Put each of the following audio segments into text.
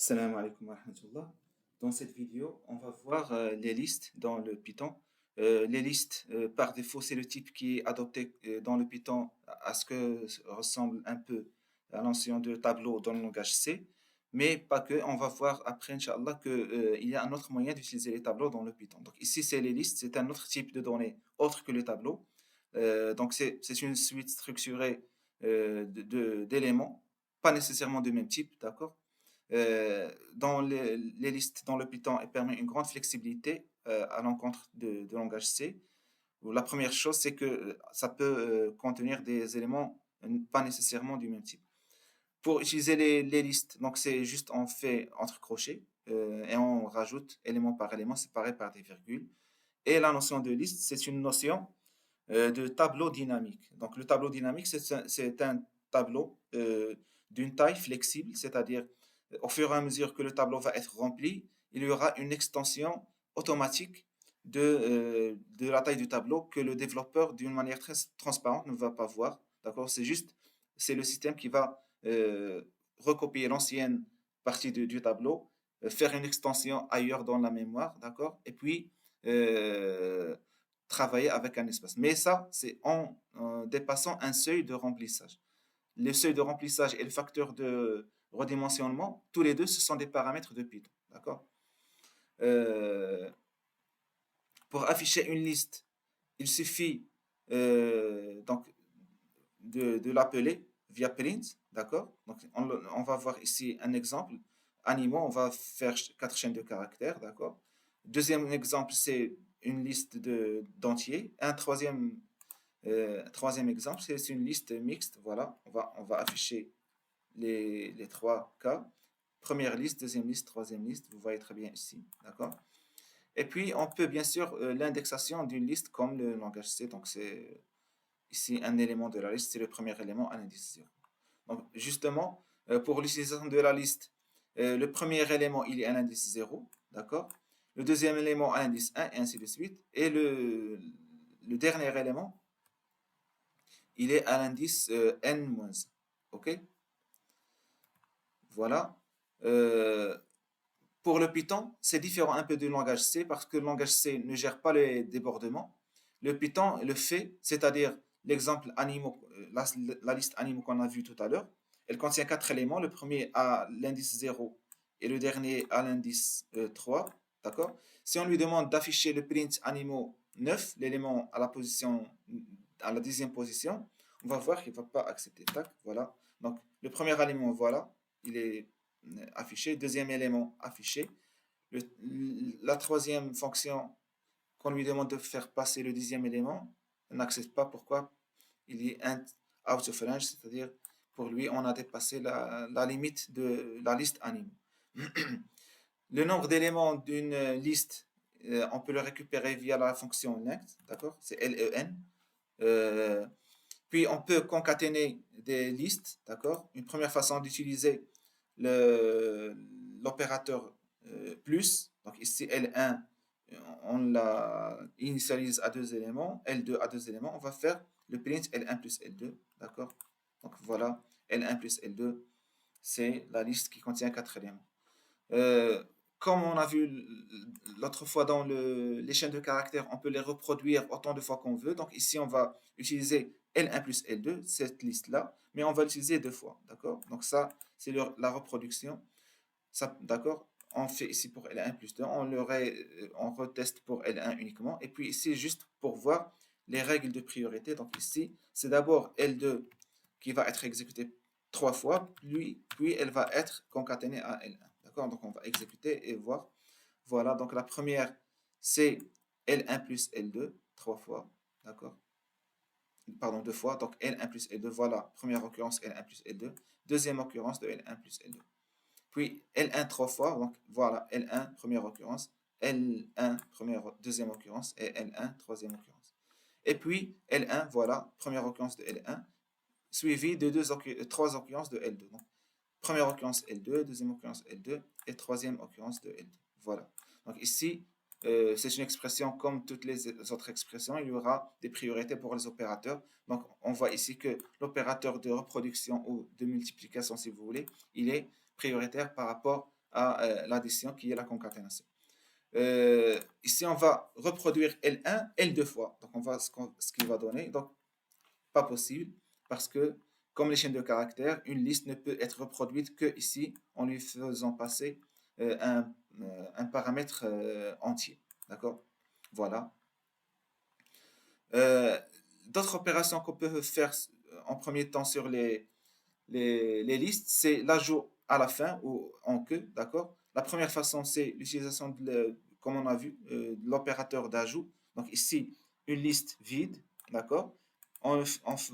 Salam alaikum wa rahmatullah. Dans cette vidéo, on va voir les listes dans le Python. Les listes, par défaut, c'est le type qui est adopté dans le Python à ce que ressemble un peu à l'ancien de tableau dans le langage C. Mais pas que, on va voir après, Inch'Allah, qu'il y a un autre moyen d'utiliser les tableaux dans le Python. Donc ici, c'est les listes, c'est un autre type de données autre que le tableau. Donc c'est une suite structurée d'éléments, pas nécessairement du même type, d'accord? Dans les listes dans le Python, elle permet une grande flexibilité à l'encontre de langage C. La première chose, c'est que ça peut contenir des éléments pas nécessairement du même type. Pour utiliser les listes, donc c'est juste on fait entre crochets et on rajoute élément par élément séparé par des virgules. Et la notion de liste, c'est une notion de tableau dynamique. Donc le tableau dynamique, c'est un tableau d'une taille flexible, c'est-à-dire au fur et à mesure que le tableau va être rempli, il y aura une extension automatique de la taille du tableau que le développeur, d'une manière très transparente, ne va pas voir. D'accord? C'est le système qui va recopier l'ancienne partie du tableau, faire une extension ailleurs dans la mémoire, d'accord? Et puis euh, travailler avec un espace. Mais ça, c'est en dépassant un seuil de remplissage. Le seuil de remplissage et le facteur de redimensionnement, tous les deux, ce sont des paramètres de Python. D'accord? Euh, pour afficher une liste, il suffit donc de l'appeler via print. D'accord? Donc, on va voir ici un exemple. Animaux, on va faire 4 chaînes de caractères. D'accord? Deuxième exemple, c'est une liste d'entiers. Troisième exemple, c'est une liste mixte. Voilà, on va afficher les trois cas. Première liste, deuxième liste, troisième liste. Vous voyez très bien ici. D'accord? Et puis, on peut bien sûr l'indexation d'une liste comme le langage C. Donc, c'est ici un élément de la liste. C'est le premier élément, un indice 0. Donc, justement, pour l'utilisation de la liste, le premier élément, il est un indice 0. D'accord? Le deuxième élément, un indice 1, et ainsi de suite. Et le dernier élément, il est à l'indice n-1. OK? Voilà. Euh, pour le Python, c'est différent un peu du langage C parce que le langage C ne gère pas les débordements. Le Python le fait, c'est-à-dire l'exemple animaux, la liste animaux qu'on a vu tout à l'heure, elle contient 4 éléments. Le premier à l'indice 0 et le dernier à l'indice 3. D'accord? Si on lui demande d'afficher le print animaux 9, l'élément à la position, à la 10e position, on va voir qu'il ne va pas accepter. Tac, voilà. Donc, le premier élément, voilà, il est affiché. Deuxième élément, affiché. La troisième fonction qu'on lui demande de faire passer le 10e élément, on n'accepte pas. Pourquoi? Il est out of range, c'est-à-dire pour lui, on a dépassé la limite de la liste anime. Le nombre d'éléments d'une liste, on peut le récupérer via la fonction length, d'accord? C'est len. Euh, Puis on peut concaténer des listes, d'accord? Une première façon d'utiliser l'opérateur plus, donc ici L1, on la initialise à 2 éléments, L2 à 2 éléments, on va faire le print L1 plus L2, d'accord? Donc voilà, L1 plus L2, c'est la liste qui contient 4 éléments. Euh, Comme on a vu l'autre fois dans les chaînes de caractères, on peut les reproduire autant de fois qu'on veut. Donc ici, on va utiliser L1 plus L2, cette liste-là, mais on va l'utiliser 2 fois. D'accord? Donc ça, c'est la reproduction. Ça, d'accord? On fait ici pour L1 plus 2, on reteste pour L1 uniquement. Et puis ici, juste pour voir les règles de priorité. Donc ici, c'est d'abord L2 qui va être exécutée 3 fois, puis elle va être concaténée à L1. D'accord? Donc on va exécuter et voir. Voilà, donc la première, c'est L1 plus L2, 3 fois. D'accord? Pardon, 2 fois. Donc L1 plus L2, voilà, première occurrence L1 plus L2. Deuxième occurrence de L1 plus L2. Puis L1 3 fois, donc voilà, L1 première occurrence, L1 deuxième occurrence et L1 troisième occurrence. Et puis L1, voilà, première occurrence de L1, suivi de 3 occurrences de L2. Donc, première occurrence L2, deuxième occurrence L2 et troisième occurrence de L2. Voilà. Donc ici, c'est une expression comme toutes les autres expressions. Il y aura des priorités pour les opérateurs. Donc on voit ici que l'opérateur de reproduction ou de multiplication, si vous voulez, il est prioritaire par rapport à l'addition qui est la concaténation. Ici, on va reproduire L1, L deux fois. Donc, on va ce qu'il va donner. Donc, pas possible parce que, comme les chaînes de caractères, une liste ne peut être reproduite que ici en lui faisant passer un paramètre entier. D'accord? Voilà. Euh, D'autres opérations qu'on peut faire en premier temps sur les listes, c'est l'ajout à la fin ou en queue, d'accord? La première façon, c'est l'utilisation, comme on a vu, de l'opérateur d'ajout. Donc ici, une liste vide, d'accord? On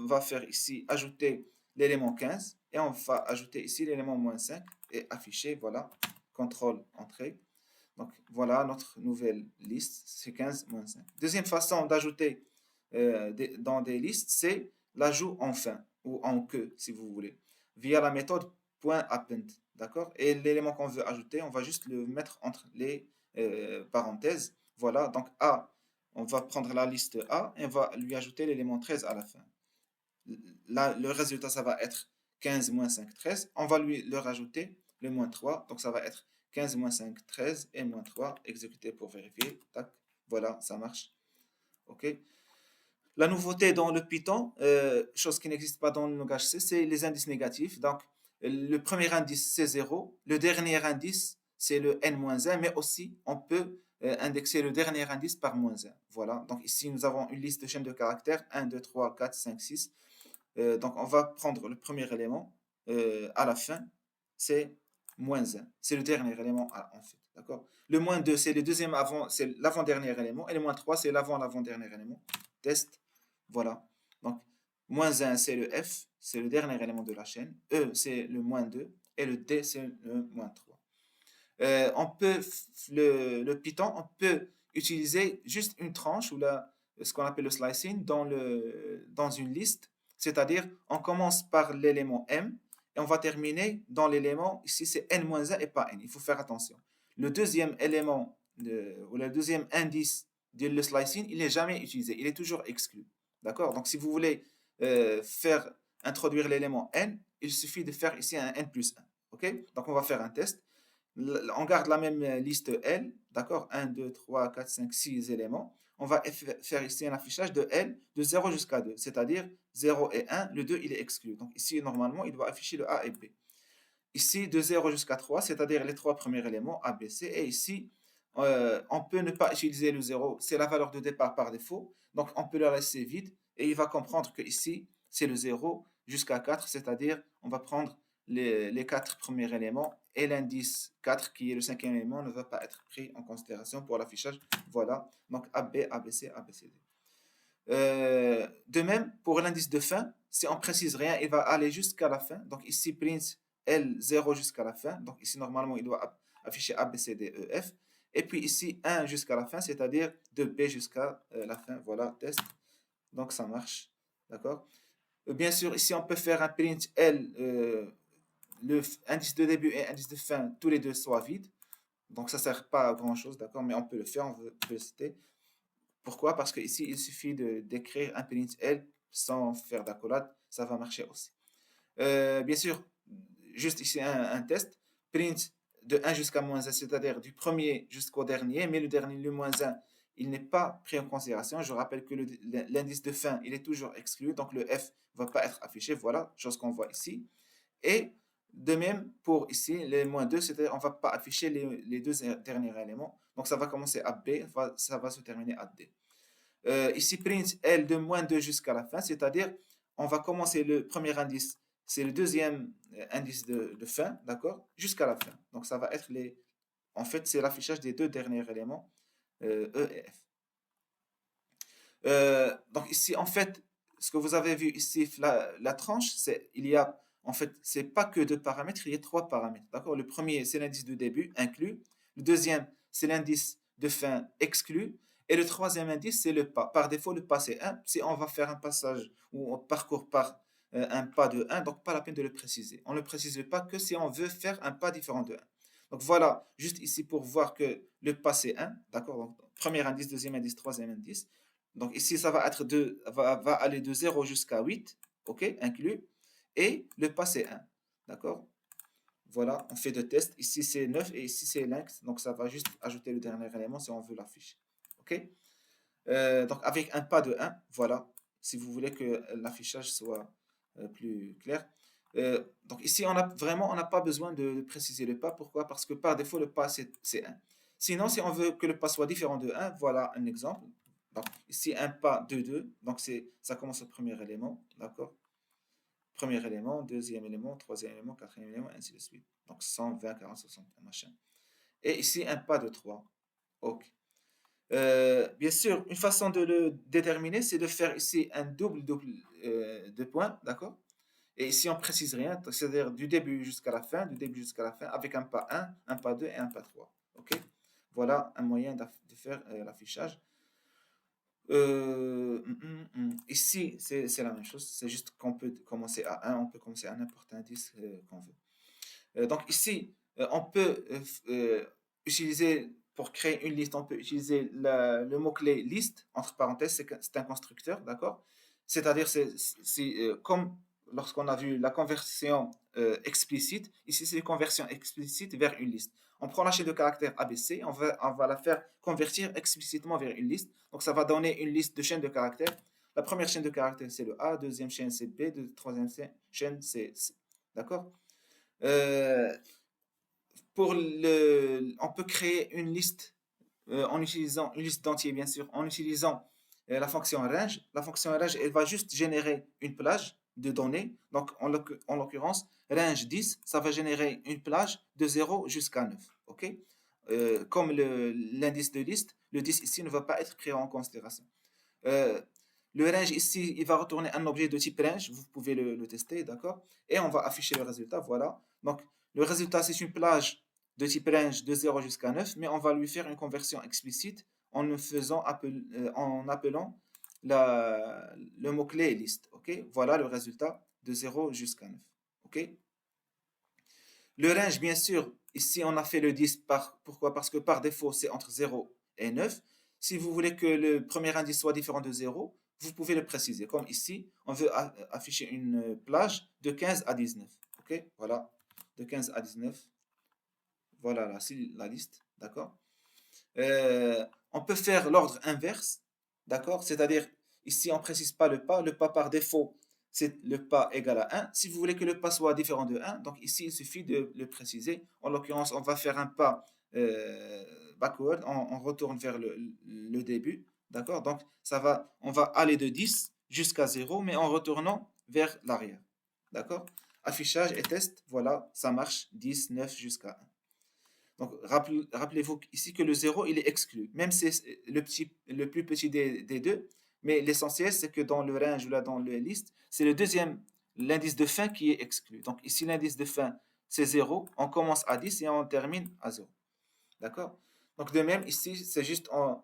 va faire ici ajouter l'élément 15 et on va ajouter ici l'élément moins 5 et afficher, voilà, contrôle entrée. Donc voilà notre nouvelle liste, c'est 15 moins 5. Deuxième façon d'ajouter dans des listes, c'est l'ajout en fin ou en queue, si vous voulez, via la méthode .append. D'accord? Et l'élément qu'on veut ajouter, on va juste le mettre entre les parenthèses. Voilà, donc A, on va prendre la liste A et on va lui ajouter l'élément 13 à la fin. Là, le résultat, ça va être 15 moins 5, 13. On va lui le rajouter, le moins 3. Donc, ça va être 15 moins 5, 13 et moins 3. Exécuter pour vérifier. Tac. Voilà, ça marche. OK. La nouveauté dans le Python, chose qui n'existe pas dans le langage C, c'est les indices négatifs. Donc, le premier indice, c'est 0. Le dernier indice, c'est le n-1. Mais aussi, on peut indexer le dernier indice par -1. Voilà. Donc, ici, nous avons une liste de chaînes de caractères 1, 2, 3, 4, 5, 6. Donc, on va prendre le premier élément à la fin, c'est -1. C'est le dernier élément en fait. D'accord? Le -2, c'est le deuxième avant, c'est l'avant-dernier élément. Et le -3, c'est l'avant-dernier élément. Test. Voilà. Donc, -1, c'est le F, c'est le dernier élément de la chaîne. E, c'est le -2. Et le D, c'est le -3. On peut, le Python, on peut utiliser juste une tranche ou ce qu'on appelle le slicing dans une liste. C'est-à-dire, on commence par l'élément M et on va terminer dans l'élément, ici c'est n-1 et pas n. Il faut faire attention. Le deuxième élément ou le deuxième indice de slicing, il n'est jamais utilisé. Il est toujours exclu. D'accord? Donc, si vous voulez introduire l'élément n, il suffit de faire ici un n plus 1. OK? Donc, on va faire un test. On garde la même liste L, d'accord? 1, 2, 3, 4, 5, 6 éléments. On va faire ici un affichage de L de 0 jusqu'à 2, c'est-à-dire 0 et 1, le 2 il est exclu. Donc ici, normalement, il doit afficher le A et B. Ici, de 0 jusqu'à 3, c'est-à-dire les trois premiers éléments A, B, C. Et ici, on peut ne pas utiliser le 0, c'est la valeur de départ par défaut. Donc on peut le laisser vide et il va comprendre que ici, c'est le 0 jusqu'à 4, c'est-à-dire on va prendre les quatre premiers éléments et l'indice 4 qui est le cinquième élément ne va pas être pris en considération pour l'affichage. Voilà, donc AB, ABC, ABCD. De même, pour l'indice de fin, si on précise rien, il va aller jusqu'à la fin. Donc ici, print L0 jusqu'à la fin. Donc ici, normalement, il doit afficher A, B, C, D, E, F. Et puis ici, 1 jusqu'à la fin, c'est-à-dire de B jusqu'à la fin. Voilà, test. Donc ça marche. D'accord? Bien sûr, ici, on peut faire un print L, le indice de début et indice de fin, tous les deux soient vides. Donc ça ne sert pas à grand-chose, d'accord? Mais on peut le faire, on peut le citer. Pourquoi? Parce qu'ici, il suffit d'écrire un print L sans faire d'accolade, ça va marcher aussi. Bien sûr, juste ici un test. Print de 1 jusqu'à -1, c'est-à-dire du premier jusqu'au dernier, mais le dernier, le -1, il n'est pas pris en considération. Je rappelle que l'indice de fin, il est toujours exclu, donc le F ne va pas être affiché. Voilà, chose qu'on voit ici. Et de même pour ici, les -2, c'est-à-dire on ne va pas afficher les deux derniers éléments. Donc ça va commencer à B, ça va se terminer à D. Ici, print L de -2 jusqu'à la fin, c'est-à-dire on va commencer le premier indice, c'est le deuxième indice de fin, d'accord, jusqu'à la fin. Donc ça va être en fait, c'est l'affichage des deux derniers éléments, E et F. Donc ici, en fait, ce que vous avez vu ici, la tranche, il y a, en fait, c'est pas que deux paramètres, il y a trois paramètres, d'accord? Le premier, c'est l'indice de début, inclus. Le deuxième, c'est l'indice de fin, exclu. Et le troisième indice, c'est le pas. Par défaut, le pas, c'est 1. Si on va faire un passage ou on parcourt par un pas de 1, donc pas la peine de le préciser. On ne le précise pas que si on veut faire un pas différent de 1. Donc voilà, juste ici pour voir que le pas, c'est 1, d'accord? Donc, premier indice, deuxième indice, troisième indice. Donc ici, ça va être va aller de 0 jusqu'à 8, ok, inclus, et le passé 1, d'accord? Voilà, on fait deux tests. Ici, c'est 9 et ici, c'est length. Donc, ça va juste ajouter le dernier élément si on veut l'afficher. OK? Donc, avec un pas de 1, voilà, si vous voulez que l'affichage soit plus clair. Donc, ici, on n'a pas besoin de préciser le pas. Pourquoi? Parce que par défaut, le pas, c'est 1. Sinon, si on veut que le pas soit différent de 1, voilà un exemple. Donc, ici, un pas de 2. Donc, ça commence au premier élément. D'accord? Premier élément, deuxième élément, troisième élément, quatrième élément, ainsi de suite. Donc 120, 40, 60, machin. Et ici, un pas de 3. OK. Bien sûr, une façon de le déterminer, c'est de faire ici un double de points, d'accord? Et ici, on précise rien, c'est-à-dire du début jusqu'à la fin, du début jusqu'à la fin, avec un pas 1, un pas 2 et un pas 3. OK? Voilà un moyen de faire l'affichage. Ici, c'est la même chose. C'est juste qu'on peut commencer à 1, on peut commencer à n'importe un indice qu'on veut. Donc ici, on peut utiliser, pour créer une liste, on peut utiliser le mot-clé liste, entre parenthèses, c'est un constructeur, d'accord? C'est-à-dire, comme lorsqu'on a vu la conversion explicite, ici c'est une conversion explicite vers une liste. On prend la chaîne de caractères ABC, on va la faire convertir explicitement vers une liste. Donc ça va donner une liste de chaînes de caractères. La première chaîne de caractères, c'est le A, deuxième chaîne, c'est B, troisième chaîne, c'est C. D'accord? Euh, on peut créer une liste en utilisant une liste d'entiers, bien sûr, en utilisant la fonction range. La fonction range, elle va juste générer une plage de données. Donc, en l'occurrence, range 10, ça va générer une plage de 0 jusqu'à 9. OK? Comme l'indice de liste, le 10 ici ne va pas être pris en considération. Euh, le range ici, il va retourner un objet de type range. Vous pouvez le tester, d'accord? Et on va afficher le résultat. Voilà. Donc, le résultat, c'est une plage de type range de 0 jusqu'à 9, mais on va lui faire une conversion explicite en appelant le mot-clé liste. OK? Voilà le résultat de 0 jusqu'à 9. OK? Le range, bien sûr, ici on a fait le 10 pourquoi? Parce que par défaut, c'est entre 0 et 9. Si vous voulez que le premier indice soit différent de 0, vous pouvez le préciser. Comme ici, on veut afficher une plage de 15 à 19. OK? Voilà, de 15 à 19. Voilà, là, c'est la liste. D'accord? On peut faire l'ordre inverse. D'accord? C'est-à-dire, ici, on ne précise pas le pas. Le pas par défaut, c'est le pas égal à 1. Si vous voulez que le pas soit différent de 1, donc ici, il suffit de le préciser. En l'occurrence, on va faire un pas backward. On retourne vers le début. D'accord? Donc, on va aller de 10 jusqu'à 0, mais en retournant vers l'arrière. D'accord? Affichage et test. Voilà, ça marche. 10, 9 jusqu'à 1. Donc, rappelez-vous ici que le 0, il est exclu. Même si c'est le plus petit des deux, mais l'essentiel, c'est que dans le range ou là dans le liste, c'est le deuxième, l'indice de fin qui est exclu. Donc, ici, l'indice de fin, c'est 0. On commence à 10 et on termine à 0. D'accord? Donc, de même, ici, c'est juste en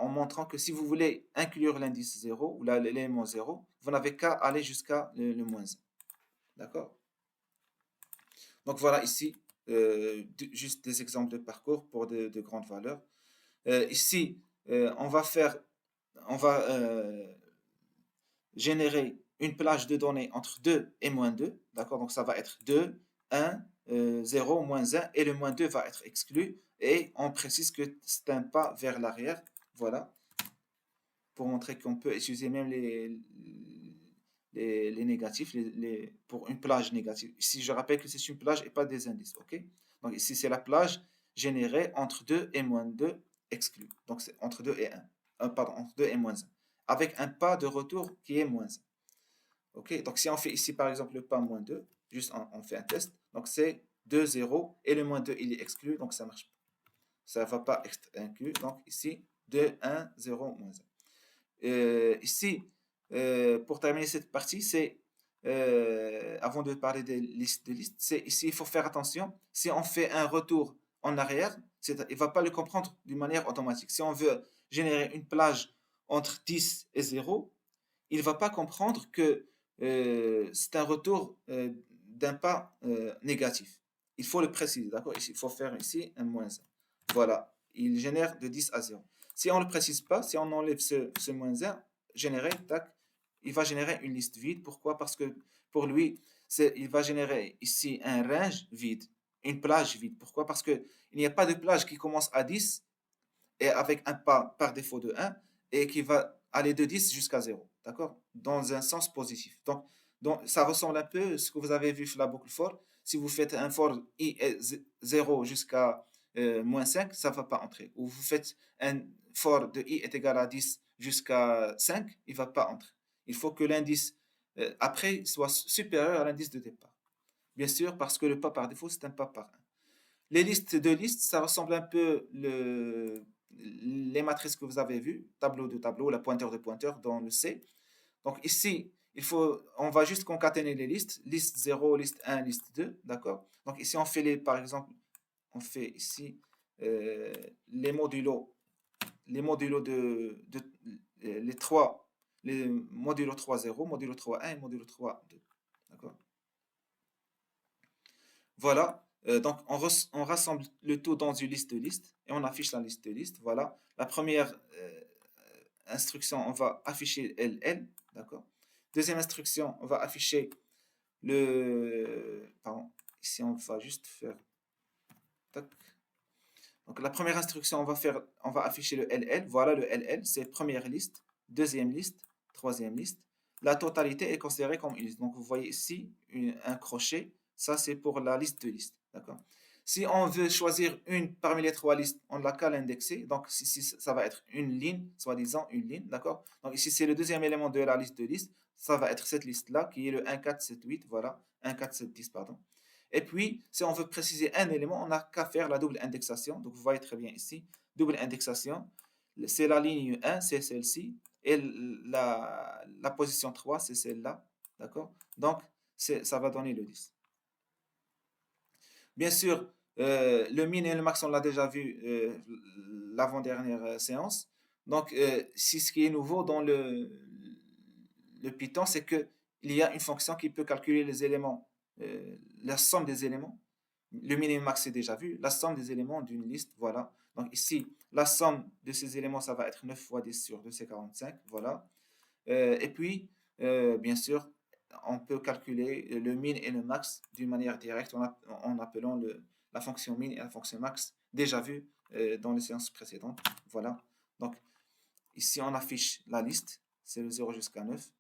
montrant que si vous voulez inclure l'indice 0 ou l'élément 0, vous n'avez qu'à aller jusqu'à le moins 1. D'accord? Donc, voilà ici juste des exemples de parcours pour de grandes valeurs. Ici, on va générer une plage de données entre 2 et moins 2. D'accord? Donc ça va être 2, 1, 0, moins 1 et le moins 2 va être exclu. Et on précise que c'est un pas vers l'arrière. Voilà. Pour montrer qu'on peut utiliser même les négatifs pour une plage négative. Ici, je rappelle que c'est une plage et pas des indices. OK? Donc ici, c'est la plage générée entre 2 et moins 2 exclus. Donc c'est entre 2 et 1. Pardon, entre 2 et moins 1. Avec un pas de retour qui est moins 1. OK? Donc si on fait ici, par exemple, le pas moins 2, juste on fait un test. Donc c'est 2, 0 et le moins 2, il est exclu. Donc ça marche pas. Ça ne va pas être inclus. Donc ici, 2, 1, 0, moins 1. Ici, pour terminer cette partie, avant de parler des listes c'est ici il faut faire attention. Si on fait un retour en arrière, il ne va pas le comprendre d'une manière automatique. Si on veut générer une plage entre 10 et 0, il ne va pas comprendre que c'est un retour d'un pas négatif. Il faut le préciser, d'accord? Il faut faire ici un moins 1. Voilà, il génère de 10 à 0. Si on ne le précise pas, si on enlève ce moins 1 généré, tac, il va générer une liste vide. Pourquoi? Parce que pour lui, il va générer ici un range vide, une plage vide. Pourquoi? Parce qu'il n'y a pas de plage qui commence à 10 et avec un pas par défaut de 1 et qui va aller de 10 jusqu'à 0, d'accord? Dans un sens positif. Donc, ça ressemble un peu à ce que vous avez vu sur la boucle for. Si vous faites un for i est 0 jusqu'à moins 5, ça ne va pas entrer. Ou vous faites un for de i est égal à 10 jusqu'à 5, il ne va pas entrer. Il faut que l'indice après soit supérieur à l'indice de départ. Bien sûr, parce que le pas par défaut, c'est un pas par 1. Les listes de listes, ça ressemble un peu les matrices que vous avez vues, tableau de tableau, la pointeur de pointeur dans le C. Donc ici, on va juste concaténer les listes, liste 0, liste 1, liste 2, d'accord? Donc ici, par exemple, on fait ici euh, les modulos, les modulo 3, 0, modulo 3, 1 et modulo 3, 2, d'accord? Voilà. Donc, on rassemble le tout dans une liste de listes et on affiche la liste de listes. Voilà. La première instruction, on va afficher LL. D'accord. Deuxième instruction, on va afficher Pardon. Ici, on va juste faire. Tac. Donc, la première instruction, on va afficher le LL. Voilà, le LL, c'est première liste, deuxième liste, troisième liste. La totalité est considérée comme une liste. Donc, vous voyez ici un crochet. Ça, c'est pour la liste de listes. D'accord? Si on veut choisir une parmi les trois listes, on l'a qu'à l'indexer. Donc, ici, ça va être une ligne, soi-disant une ligne. D'accord? Donc, ici, c'est le deuxième élément de la liste de listes. Ça va être cette liste-là, qui est le 1, 4, 7, 8. Voilà, 1, 4, 7, 10, pardon. Et puis, si on veut préciser un élément, on n'a qu'à faire la double indexation. Donc, vous voyez très bien ici, double indexation. C'est la ligne 1, c'est celle-ci. Et la position 3, c'est celle-là. D'accord? Donc, ça va donner le 10. Bien sûr, le min et le max, on l'a déjà vu l'avant-dernière séance. Donc, si ce qui est nouveau dans le Python, c'est qu'il y a une fonction qui peut calculer les éléments, la somme des éléments. Le min et le max, c'est déjà vu. La somme des éléments d'une liste, voilà. Donc ici, la somme de ces éléments, ça va être 9 fois 10 sur 2, c'est 45. Voilà. Et puis, bien sûr, on peut calculer le min et le max d'une manière directe en appelant la fonction min et la fonction max, déjà vu dans les séances précédentes. Voilà. Donc, ici, on affiche la liste, c'est le 0 jusqu'à 9.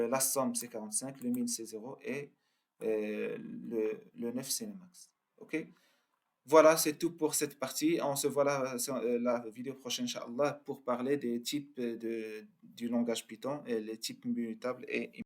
La somme, c'est 45, le min, c'est 0 et le 9, c'est le max. OK? Voilà, c'est tout pour cette partie. On se voit la vidéo prochaine, Inch'Allah, pour parler des types du langage Python, et les types mutables et